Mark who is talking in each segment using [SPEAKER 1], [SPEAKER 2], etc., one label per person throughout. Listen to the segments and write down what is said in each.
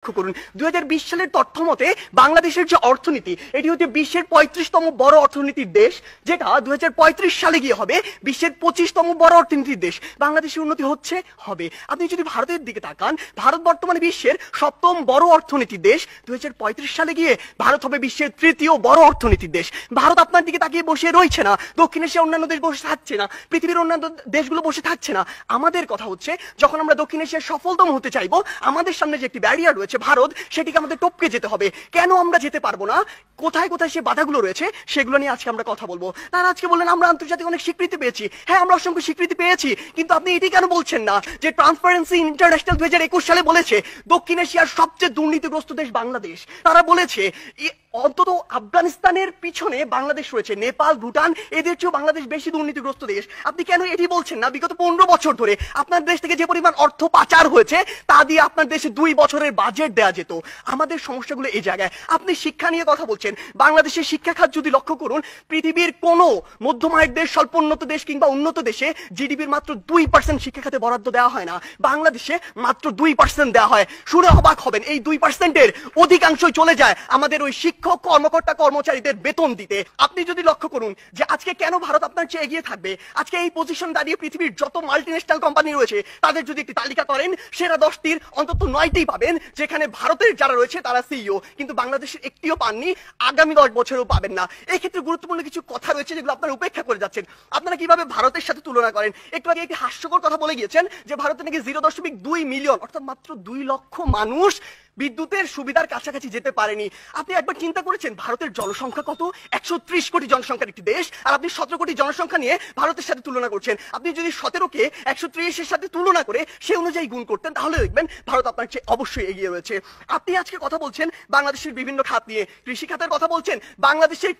[SPEAKER 1] লক্ষ্য করুন 2020 সালের তথ্য মতে বাংলাদেশের যে অর্থনীতি এটি হচ্ছে বিশ্বের 35তম বড় অর্থনীতির দেশ, যেটা 2035 সালে গিয়ে হবে বিশ্বের 25তম বড় অর্থনীতির দেশ। বাংলাদেশের উন্নতি হচ্ছে, হবে। আপনি যদি ভারতের দিকে তাকান, ভারত বর্তমানে বিশ্বের 7ম বড় অর্থনীতির দেশ। 2035 সালে গিয়ে ভারত হবে বিশ্বের 3য় বড় অর্থনীতির দেশ। ভারত আপনার দিকে তাকিয়ে বসে রয়েছে না, দক্ষিণ এশিয়ার অন্যান্য দেশ বসে থাকছে না, পৃথিবীর অন্যান্য দেশগুলো বসে থাকছে না। আমাদের কথা হচ্ছে, যখন আমরা দক্ষিণ এশিয়ার সফলতম হতে চাইবো, আমাদের সামনে যে একটি ব্যারিয়ার রয়েছে ভারত, সেটিকে আমাদের টপকে যেতে হবে। কেন আমরা যেতে পারবো না, কোথায় কোথায় সে বাধাগুলো রয়েছে, সেগুলো নিয়ে আজকে আমরা কথা বলবো। তারা আজকে বললেন আমরা আন্তর্জাতিক অনেক স্বীকৃতি পেয়েছি। হ্যাঁ, আমরা অসংখ্য স্বীকৃতি পেয়েছি, কিন্তু আপনি এটি কেন বলছেন না যে ট্রান্সপারেন্সি ইন্টারন্যাশনাল 2021 সালে বলেছে দক্ষিণ এশিয়ার সবচেয়ে দুর্নীতিগ্রস্ত দেশ বাংলাদেশ। তারা বলেছে অন্তত আফগানিস্তানের পিছনে বাংলাদেশ রয়েছে, নেপাল, ভুটান, এদের চেয়েও বাংলাদেশ বেশি দুর্নীতিগ্রস্ত দেশ। আপনি কেন এটি বলছেন না? বিগত 15 বছর ধরে আপনার দেশ থেকে যে পরিমাণ অর্থ পাচার হয়েছে, তা দিয়ে আপনার দেশে 2 বছরের বাজেট দেওয়া যেত। আমাদের সমস্যাগুলো এই জায়গায়। আপনি শিক্ষা নিয়ে কথা বলছেন, বাংলাদেশের শিক্ষা খাত যদি লক্ষ্য করুন, পৃথিবীর কোনো মধ্যম আয়ের দেশ, স্বল্পোন্নত দেশ কিংবা উন্নত দেশে জিডিপির মাত্র 2% শিক্ষা খাতে বরাদ্দ দেওয়া হয় না, বাংলাদেশে মাত্র 2% দেওয়া হয়। শুনে অবাক হবেন, এই 2%-এর অধিকাংশই চলে যায় আমাদের ওই শিক্ষক, কর্মকর্তা, কর্মচারীদের বেতন দিতে। আপনি যদি লক্ষ্য করুন যে আজকে কেন ভারত আপনার চেয়ে এগিয়ে থাকবে, আজকে এই পজিশন দাঁড়িয়ে পৃথিবীর যত মাল্টিন্যাশনাল কোম্পানি রয়েছে তাদের যদি একটি তালিকা করেন, সেরা 10টির অন্তত 9টি পাবেন যেখানে ভারতের যারা রয়েছে তারা সিইও, কিন্তু বাংলাদেশের একটিও পাননি, আগামী 10 বছরেও পাবেন না। এই ক্ষেত্রে গুরুত্বপূর্ণ কিছু কথা রয়েছে যেগুলো আপনারা উপেক্ষা করে যাচ্ছেন। আপনারা কিভাবে ভারতের সাথে তুলনা করেন? একটু আগে একটি হাস্যকর কথা বলে গিয়েছেন যে ভারতে নাকি 0.2 মিলিয়ন, অর্থাৎ মাত্র 2 লক্ষ মানুষ বিদ্যুতের সুবিধার কাছাকাছি যেতে পারেনি। আপনি একবার চিন্তা করেছেন ভারতের জনসংখ্যা কত? 130 কোটি জনসংখ্যার একটি দেশ, আর আপনি 17 কোটি জনসংখ্যা নিয়ে ভারতের সাথে তুলনা করছেন। আপনি যদি 17কে 130-এর সাথে তুলনা করে সে অনুযায়ী গুণ করতেন, তাহলে দেখবেন ভারত আপনার চেয়ে অবশ্যই এগিয়ে রয়েছে। আপনি আজকে কথা বলছেন বাংলাদেশের বিভিন্ন খাত নিয়ে, কৃষি খাতের কথা বলছেন। বাংলাদেশের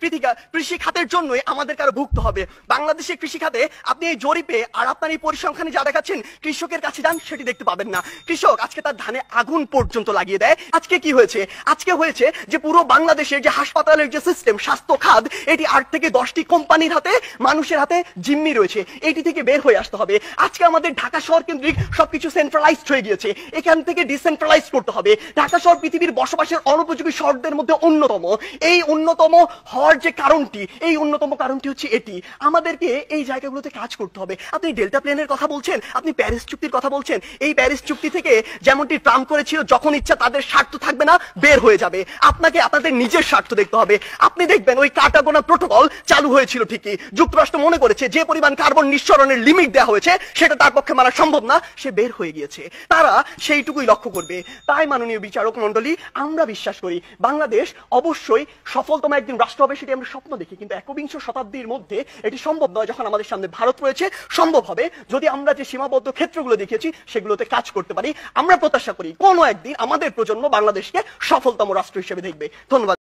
[SPEAKER 1] কৃষি খাতের জন্যই আমাদের কারো ভুগতে হবে। বাংলাদেশের কৃষি খাতে আপনি এই জরিপে আর আপনার এই পরিসংখ্যানে যা দেখাচ্ছেন, কৃষকের কাছে যান সেটি দেখতে পাবেন না। কৃষক আজকে তার ধানে আগুন পর্যন্ত লাগিয়ে দেয়। আজকে কি হয়েছে? আজকে হয়েছে যে পুরো বাংলাদেশের যে হাসপাতালের যে সিস্টেম, স্বাস্থ্য খাত, এটি 8 থেকে 10টি কোম্পানির হাতে, মানুষের হাতে জিম্মি রয়েছে। এটি থেকে বের হয়ে আসতে হবে। আজকে আমাদের ঢাকা শহর কেন্দ্রিক সবকিছু সেন্ট্রালাইজড হয়ে গিয়েছে, এখান থেকে ডিসেন্ট্রালাইজ করতে হবে। ঢাকা শহর পৃথিবীর বসবাসের অনুপযোগী শহরদের মধ্যে অন্যতম। এই অন্যতম হওয়ার যে কারণটি, এই অন্যতম কারণটি হচ্ছে এটি। আমাদেরকে এই জায়গাগুলোতে কাজ করতে হবে। আপনি ডেল্টা প্লেনের কথা বলছেন, আপনি প্যারিস চুক্তির কথা বলছেন। এই প্যারিস চুক্তি থেকে যেমনটি ট্রাম্প করেছিল, যখন ইচ্ছা তাদের স্বার্থ থাকবে না, বের হয়ে যাবে। আপনাকে আপনাদের নিজের স্বার্থ দেখতে হবে। আপনি দেখবেন ওই কার্টাগোনা প্রোটোকল চালু হয়েছিল ঠিকই, যুক্তরাষ্ট্র মনে করেছে যে পরিমাণ কার্বন নিঃসরণের লিমিট দেওয়া হয়েছে সেটা তার পক্ষে মানা সম্ভব না, সে বের হয়ে গিয়েছে। তারা সেইটুকুই লক্ষ্য করবে। তাই মাননীয় বিচারক মন্ডলী, আমরা বিশ্বাস করি বাংলাদেশ অবশ্যই সফলতম একদিন রাষ্ট্র হবে, সেটি আমরা স্বপ্ন দেখি, কিন্তু 21 শতাব্দীর মধ্যে এটি সম্ভব নয়। যখন আমাদের সামনে ভারত রয়েছে, সম্ভব হবে যদি আমরা যে সীমাবদ্ধ ক্ষেত্রগুলো দেখিয়েছি সেগুলোতে কাজ করতে পারি। আমরা প্রত্যাশা করি কোনো একদিন আমাদের প্রজন্ম বাংলাদেশকে সফলতম রাষ্ট্র হিসেবে দেখবে। ধন্যবাদ।